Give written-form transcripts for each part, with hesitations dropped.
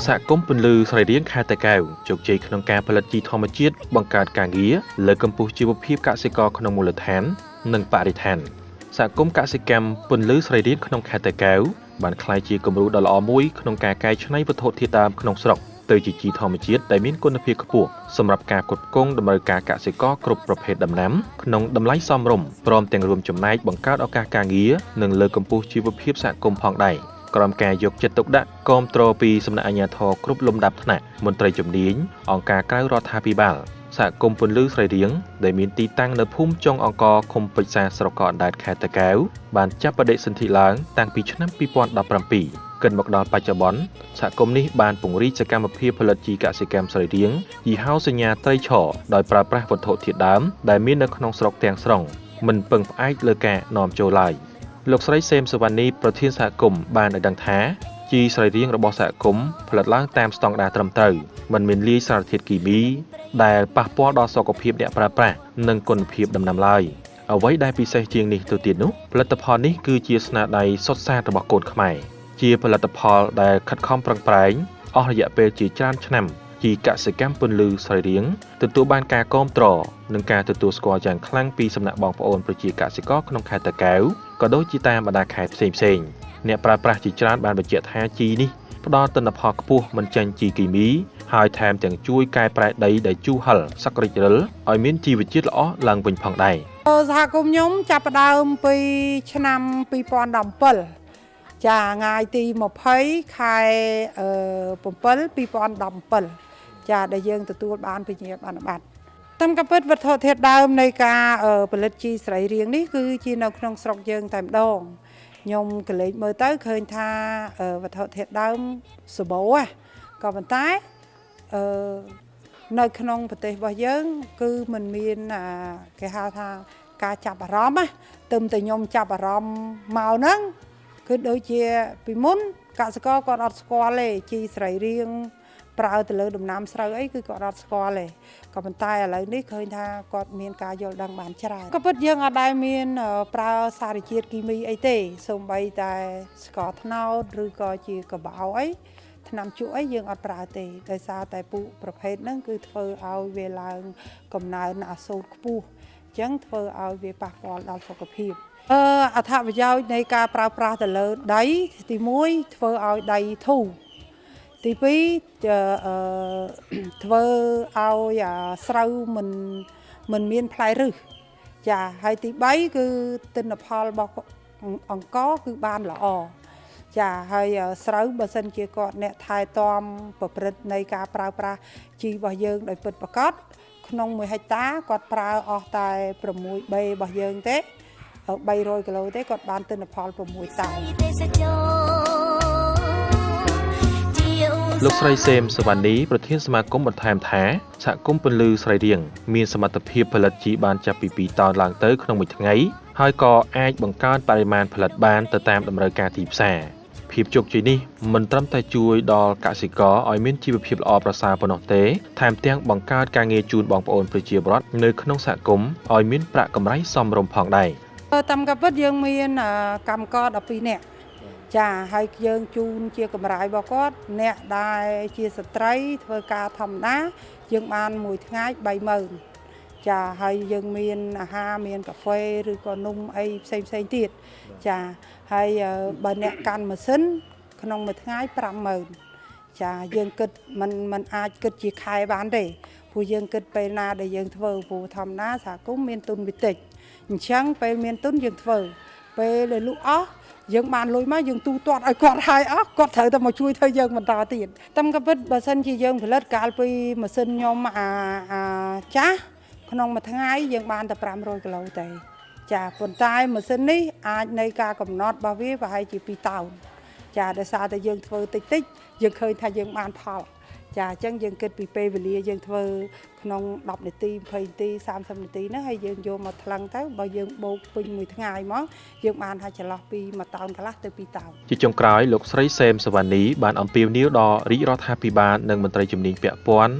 សហគមន៍ពន្លឺស្រែរៀងខេត្តតាកែវជោគជ័យក្នុងការផលិតជីធម្មជាតិបង្កើតការងារលើកកម្ពស់ជីវភាពកសិករក្នុងមូលដ្ឋាននិងបរិស្ថានសហគមន៍កសិកម្មពន្លឺស្រែរៀងក្នុងខេត្តតាកែវបានក្លាយជាគំរូដ៏ល្អមួយក្នុងការកែច្នៃវត្ថុធាតុដើមក្នុងស្រុកទៅជាជីធម្មជាតិដែលមានគុណភាពខ្ពស់សម្រាប់ការផ្គត់ផ្គង់តម្រូវការកសិករគ្រប់ប្រភេទដំណាំក្នុងតម្លៃសមរម្យព្រមទាំងរួមចំណែកបង្កើតឱកាសការងារនិងលើកកម្ពស់ជីវភាពសហគមន៍ផងដែរក្រោមការយកចិត្តទុកដាក់គាំទ្រពីសំណាក់អាជ្ញាធរគ្រប់លំដាប់ថ្នាក់មន្ត្រីជំនាញអង្គការក្រៅរដ្ឋាភិបាលសហគមន៍ពន្លឺស្រែរៀងដែលមានទីតាំងនៅភូមិចុងអង្គរឃុំពេជ្រសាស្រុកកណ្ដាលខេត្តតាកែវបានចាប់បដិសន្ធិឡើងតាំងពីឆ្នាំ2017 គិតមកដល់បច្ចុប្បន្នសហគមន៍នេះបានពង្រីកសកម្មភាពផលិតជីកសិកម្មស្រែរៀងយីហោសញ្ញាត្រីឆដោយប្រើប្រាស់វត្ថុធាតុដើមដែលមាននៅក្នុងស្រុកទាំងស្រុងមិនពឹងផ្អែកលើការនាំចូលឡើយលោកស្រីសេមសវណ្ណីប្រធានសហគមន៍បានឲ្យដឹងថាជីស្រែរៀងរបស់សហគមន៍ផលិតឡើងតាមស្តង់ដារត្រឹមត្រូវមិនមានលាយសារធាតុគីមីដែលប៉ះពាល់ដល់សុខភាពអ្នកប្រើប្រាស់និងគុណភាពដំណាំឡើយអ្វីដែលពិសេសជាងនេះទៅទៀតនោះផលិតផលនេះគឺជាស្នាដៃសុទ្ធសាធរបស់កូនខ្មែរជាផលិតផលដែលខិតខំប្រឹងប្រែងអស់រយៈពេលជាច្រើនឆ្នាំជីកសិកម្មពន្លឺស្រែរៀងទទួលបានការគាំទ្រនិងការទទួលស្គាល់យ៉ាងខ្លាំងពីសំណាក់បងប្អូនប្រជាកសិករក្នុងខេត្តតាកែវក៏ដូចជាតាមបណ្ដាខេត្តផ្សេងៗអ្នកប្រើប្រាស់ជាច្រើនបានបញ្ជាក់ថាជីនេះផ្ដល់ទិន្នផលខ្ពស់មិនចាញ់ជីគីមីហើយថែមទាំងជួយកែប្រែដីដែលជូរហឹរសក្តិរិចរិលឲ្យមានជីវជាតិល្អឡើងវិញផងដែរសហគមន៍ខ្ញុំចាប់ផ្ដើមពីឆ្នាំ2017ចាថ្ងៃទី20ខែ7 2017ចាដែលយើងទទួលបានវិញ្ញាបនបត្រតាមការពិតវត្ថុធាតុដើមនៃការផលិតជីស្រែរៀងនេះគឺជានៅក្នុងស្រុកយើងតែម្ដងខ្ញុំក៏លេចមើលទៅឃើញថាវត្ថុធាតុដើមសម្បូរក៏ប៉ុន្តែនៅក្នុងប្រទេសរបស់យើងគឺมันមានគេហៅថាការចាប់អារម្មណ៍ទៅតែខ្ញុំចាប់អារម្មណ៍មកហ្នឹងគឺដូចជាពីមុនកសិករគាត់អត់ស្គាល់ទេជីស្រែរៀងប្រើទៅលើដំណាំស្រូវអីគឺគាត់អត់ស្គាល់ទេក៏ប៉ុន្តែឥឡូវនេះឃើញថាគាត់មានការយល់ដឹងបានច្រើនក៏ពិតយើងអត់ដែលមានប្រើសារជាតិគីមីអីទេសូម្បីតែស្ករត្នោតឬក៏ជាកបោអីថ្នាំជក់អីយើងអត់ប្រើទេដោយសារតែពូប្រភេទហ្នឹងគឺធ្វើឲ្យវាឡើងកំណើនអាសូតខ្ពស់អញ្ចឹងធ្វើឲ្យវាប៉ះពាល់ដល់សុខភាពអត្ថប្រយោជន៍នៃការប្រើប្រាស់ទៅលើដីទី1ធ្វើឲ្យដីធូរទី2ធ្វើឲ្យស្រូវមិនមានផ្លែឫសចាហើយទី3គឺទិន្នផលរបស់អង្គគឺបានល្អចាហើយស្រូវបើសិនជាគាត់អ្នកថែទាំប្រព្រឹត្តនៃការប្រើប្រាស់ជីរបស់យើងដោយពិតប្រាកដក្នុង1ហិកតាគាត់ប្រើអស់តែ6B របស់យើងទេ300គីឡូទេគាត់បានទិន្នផល6តោនលោកស្រីសេមសវណ្ណីប្រធានសមាគមបន្ថែមថាសហគមន៍ពន្លឺស្រែរៀងមានសមត្ថភាពផលិតជីបានចាប់ពី2តោនឡើងទៅក្នុងមួយថ្ងៃហើយក៏អាចបង្កើនបរិមាណផលិតបានទៅតាមតម្រូវការទីផ្សារភាពជោគជ័យនេះមិនត្រឹមតែជួយដល់កសិករឲ្យមានជីវភាពល្អប្រសើរប៉ុណ្ណោះទេថែមទាំងបង្កើតការងារជូនបងប្អូនប្រជាពលរដ្ឋនៅក្នុងសហគមន៍ឲ្យមានប្រាក់កម្រៃសមរម្យផងដែរតាមការពិតយើងមានកម្មករ12នាក់ចាហើយយើងជូនជាកម្រៃរបស់គាត់អ្នកដែលជាស្ត្រីធ្វើការធម្មតាយើងបានមួយថ្ងៃ30000ចាហើយយើងមានអាហារមានកាហ្វេឬក៏នំអីផ្សេងទៀតចាហើយបើអ្នកកាន់ម៉ាស៊ីនក្នុងមួយថ្ងៃ50000ចាយើងគិតមិនអាចគិតជាខែបានទេព្រោះយើងគិតពេលណាដែលយើងធ្វើព្រោះធម្មតាសហគមន៍មានទុនវិតិចអញ្ចឹងពេលមានទុនយើងធ្វើពេលដែលលក់អស់យើងបានលុយមកយើងទូទាត់ឲ្យគាត់ហើយអស់គាត់ត្រូវតែមកជួយធ្វើយើងបន្តទៀតតាមក៏ពិតបើសិនជាយើងផលិតកាលពីម៉ាស៊ីនខ្ញុំចាស់ក្នុងមួយថ្ងៃយើងបានតែ500គីឡូទេចាប៉ុន្តែម៉ាស៊ីននេះអាចនៃការកំណត់របស់វាប្រហែលជា2តោនចាដោយសារតែយើងធ្វើតិចយើងឃើញថាយើងបានផលចាអញ្ចឹងយើងគិតពីពេលវេលាយើងធ្វើក្នុង10នាទី20នាទី30នាទីហ្នឹងហើយយើងយកមកថ្លឹងទៅបើយើងបូកពេញមួយថ្ងៃមកយើងបានថាចន្លោះពី1តោនកន្លះទៅ2តោនជាចុងក្រោយលោកស្រីសេមសវណ្ណីបានអំពាវនាវដល់រាជរដ្ឋាភិបាលនិងមន្ត្រីជំនាញពាក់ព័ន្ធ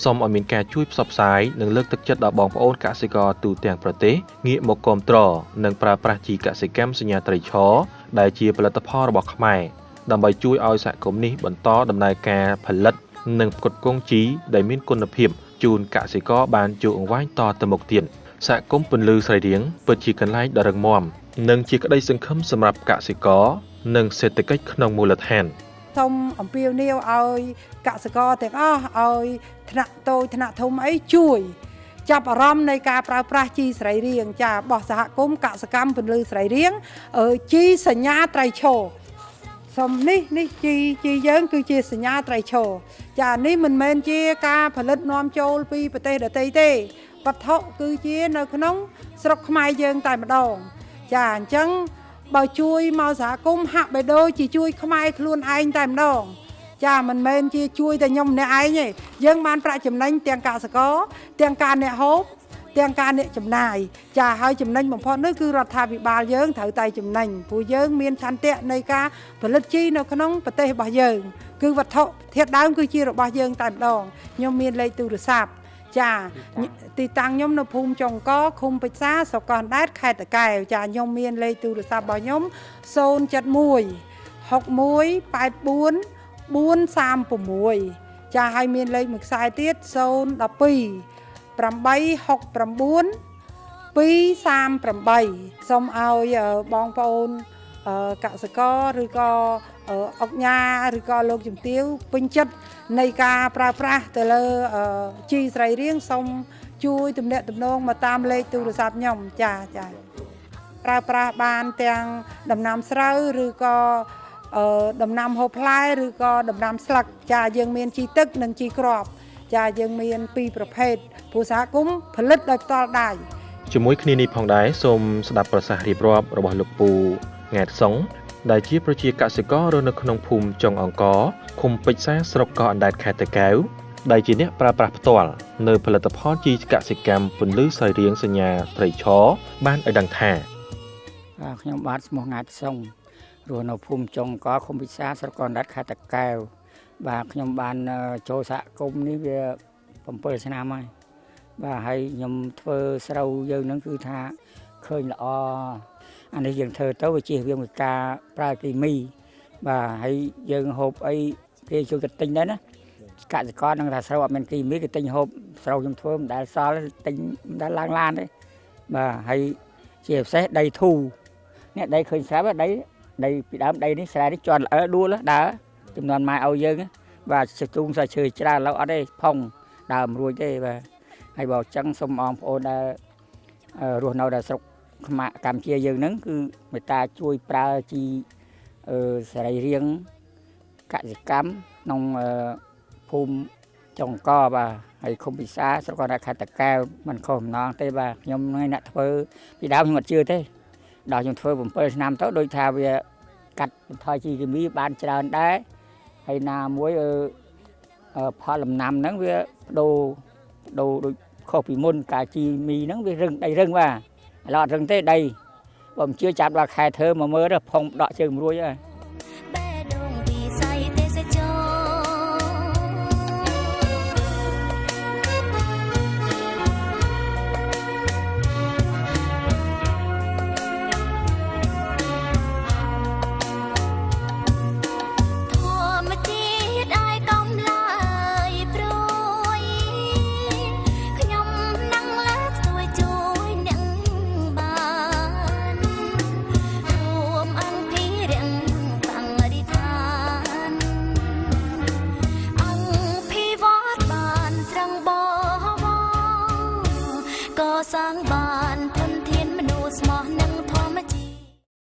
សូមឲ្យមានការជួយផ្សព្វផ្សាយនិងលើកទឹកចិត្តដល់បងប្អូនកសិករទូទាំងប្រទេសងាកមកគាំទ្រនិងប្រើប្រាស់ជីកសិកម្មសញ្ញាត្រីឆដែលជាផលិតផលរបស់ខ្មែរ ដើម្បីជួយឲ្យសហគមន៍នេះបន្តដំណើរការផលិតនិងផ្គត់ផ្គង់ជីដែលមានគុណភាពជូនកសិករបានយូរអង្វែងតទៅមុខទៀតសហគមន៍ពន្លឺស្រីរៀងពិតជាកន្លែងដ៏រឹងមាំនិងជាក្តីសង្ឃឹមសម្រាប់កសិករនិងសេដ្ឋកិច្ចក្នុងមូលដ្ឋានសូមអំពាវនាវឲ្យកសិករទាំងអស់ឲ្យថ្នាក់តូចថ្នាក់ធំអីជួយចាប់អារម្មណ៍នៃការប្រើប្រាស់ជីស្រីរៀងចារបស់សហគមន៍កសកម្មពន្លឺស្រីរៀងជីសញ្ញាត្រីឈរសូមនេះជីយើងគឺជាសញ្ញាត្រីឈរចានេះមិនមែនជាការផលិតនាំចូលពីប្រទេសដទៃទេវត្ថុគឺជានៅក្នុងស្រុកខ្មែរយើងតែម្ដងចាអញ្ចឹងបើជួយមកសហគមន៍ហាក់បីដូចជាជួយខ្មែរខ្លួនឯងតែម្ដងចាមិនមែនជាជួយតែខ្ញុំម្នាក់ឯងទេយើងបានប្រាក់ចំណេញទាំងកសិករទាំងការអ្នកហូបទាំងការអ្នកចំណាយចាហើយចំណេញបំផុតនោះគឺរដ្ឋាភិបាលយើងត្រូវតែចំណេញព្រោះយើងមានឆន្ទៈនៃការផលិតជីនៅក្នុងប្រទេសរបស់យើងគឺវត្ថុធាតុដើមគឺជារបស់យើងតែម្ដងខ្ញុំមានលេខទូរស័ព្ទចាទីតាំងខ្ញុំនៅភូមិចុងកឃុំពេជ្រសាស្រុកកោះអណ្ដែតខេត្តតាកែវចាខ្ញុំមានលេខទូរស័ព្ទរបស់ខ្ញុំ071 61 84 436ចាហើយមានលេខមួយខ្សែទៀត012 869 238សូមឲ្យបងប្អូនកសិករឬក៏អុកញ៉ាឬក៏លោកជំទាវពេញចិត្តនៃការប្រើប្រាស់ទៅលើជីស្រីរៀងសូមជួយទំនាក់ទំនងមកតាមលេខទូរស័ព្ទខ្ញុំចាប្រើប្រាស់បានទាំងដំណាំស្រូវឬក៏ដំណាំហូបផ្លែឬក៏ដំណាំស្លឹកចាយើងមានជីទឹកនិងជីគ្រាប់ចាយើងមានពីរប្រភេទព្រោះសហគមន៍ផលិតដោយផ្ទាល់ដៃជាមួយគ្នានេះផងដែរសូមស្ដាប់ប្រសាសន៍រៀបរាប់របស់លោកពូង៉ែតសុងដែលជាប្រជាកសិកររស់នៅក្នុងភូមិចុងអង្គរឃុំពេជ្រសាស្រុកកោះអណ្ដែតខេត្តតាកែវដែលជាអ្នកប្រើប្រាស់ផ្ទាល់នៅផលិតផលជីកសិកម្មពន្លឺស្រីរៀងសញ្ញាត្រីឈរបានឲ្យដឹងថាខ្ញុំបាទឈ្មោះង៉ែតសុងរស់នៅភូមិចុងអង្គរឃុំពេជ្រសាស្រុកកោះអណ្ដែតខេត្តតាកែវបាទខ្ញុំបានចូលសហគមន៍នេះវា7ឆ្នាំហើយបាទហើយខ្ញុំធ្វើស្រូវយើងហ្នឹងគឺថាឃើញល្អអានេះយើងធ្វើទៅវាជៀសវាងពីការប្រើគីមីបាទហើយយើងហូបអីគេជួយកទិញដែរណាកសិករនឹងថាស្រូវអត់មានគីមីគេទិញហូបស្រូវខ្ញុំធ្វើមិនដែលសល់ទិញមិនដែលឡើងឡានទេបាទហើយជាពិសេសដីធូរនេះដីឃើញស្រាប់ដីពីដើមដីនេះស្រែនេះជន់ល្អដួលដើរចំនួនម៉ែឲ្យយើងបាទស្ទូងសាឈើច្រើនឡើយអត់ទេផុងដើរមិនរួចទេបាទហើយបើអញ្ចឹងសូមបងប្អូនដែលរស់នៅdansស្រុកខ្មែរកម្ពុជាយើងហ្នឹងគឺមេត្តាជួយប្រើជីសរីរាង្គកសិកម្មក្នុងភូមិចុងកបាទហើយឃុំពិសាស្រុកកោះខេត្តតាកែវមិនខុសបំណងទេបាទខ្ញុំហ្នឹងអ្នកធ្វើពីដើមខ្ញុំអត់ជឿទេដល់ខ្ញុំធ្វើ7ឆ្នាំទៅដូចថាវាកាត់បន្ថយជីគីមីបានច្រើនដែរហើយណាមួយផលដំណាំហ្នឹងវាដូរដូចខុសពីមុនកាជីមីហ្នឹងវារឹងដីរឹងបាទឥឡូវអត់រឹងទេដីបើមិនជឿចាប់ដល់ខែធ្វើមកមើលទៅផុងដកជើងរួចហើយសាងបា